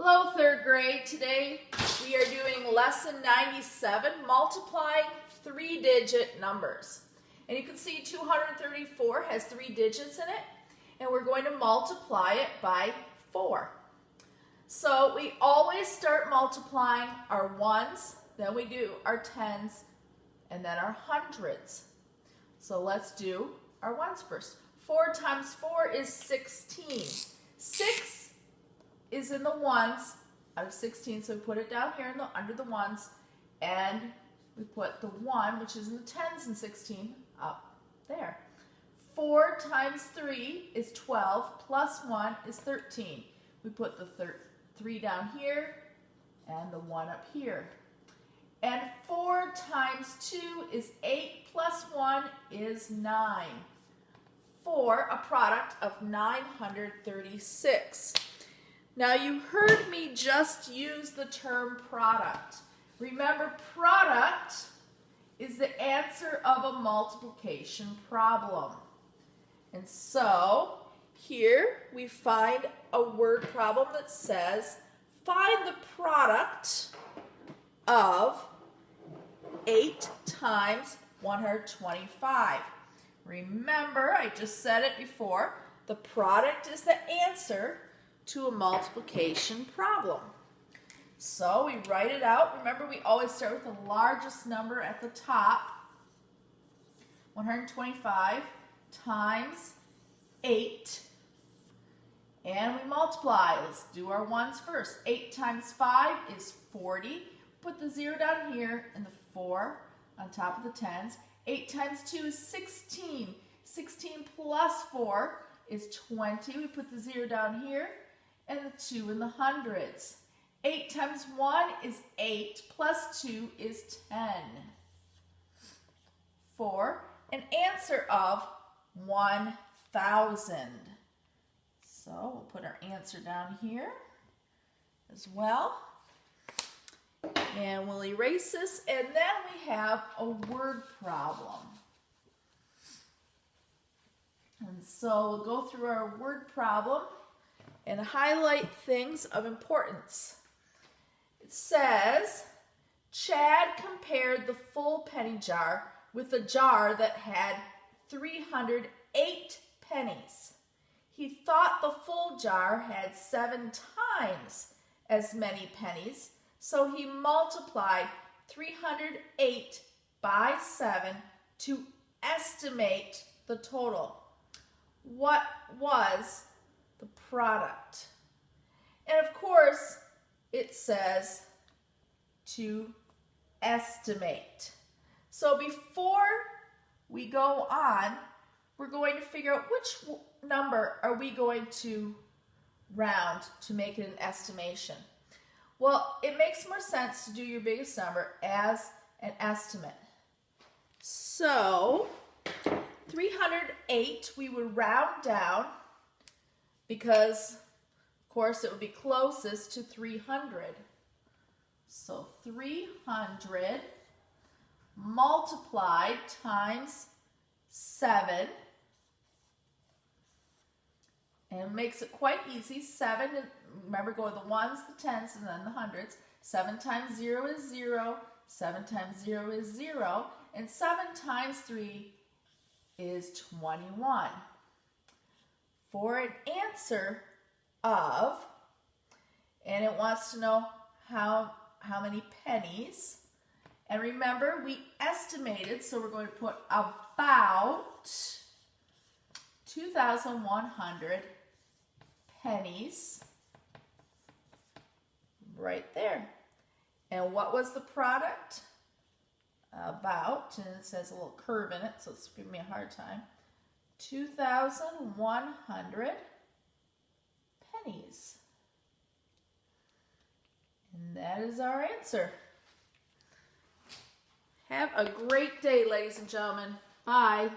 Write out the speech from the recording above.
Hello, third grade. Today we are doing lesson 97, multiplying three-digit numbers. And you can see 234 has 3 digits in it, and we're going to multiply it by 4. So we always start multiplying our ones, then we do our tens, and then our hundreds. So let's do our ones first. 4 times 4 is 16. 6 is in the ones out of 16, so we put it down here under the ones, and we put the 1, which is in the tens in 16, up there. 4 times 3 is 12, plus 1 is 13. We put the 3 down here, and the 1 up here. And 4 times 2 is 8, plus 1 is 9. For a product of 936. Now you heard me just use the term product. Remember, product is the answer of a multiplication problem. And so here we find a word problem that says, find the product of 8 times 125. Remember, I just said it before, the product is the answer to a multiplication problem. So we write it out. Remember, we always start with the largest number at the top. 125 times 8. And we multiply. Let's do our ones first. 8 times 5 is 40. Put the 0 down here and the 4 on top of the tens. 8 times 2 is 16. 16 plus 4 is 20. We put the 0 down here and the 2 in the hundreds. 8 times 1 is 8, plus 2 is 10. For an answer of 1,000. So we'll put our answer down here as well. And we'll erase this, and then we have a word problem. And so we'll go through our word problem and highlight things of importance. It says, Chad compared the full penny jar with a jar that had 308 pennies. He thought the full jar had 7 times as many pennies, so he multiplied 308 by 7 to estimate the total. What was the product? And of course, it says to estimate. So before we go on, we're going to figure out which number are we going to round to make it an estimation. Well, it makes more sense to do your biggest number as an estimate. So 308 we would round down because, of course, it would be closest to 300. So 300 multiplied times 7. And it makes it quite easy. 7, remember, go with the ones, the tens, and then the hundreds. 7 times 0 is 0. 7 times 0 is 0. And 7 times 3 is 21. For an answer of, and it wants to know how many pennies. And remember, we estimated, so we're going to put about 2,100 pennies right there. And what was the product? About, and it says a little curve in it, so it's giving me a hard time, 2,100 pennies. And that is our answer. Have a great day, ladies and gentlemen. Bye.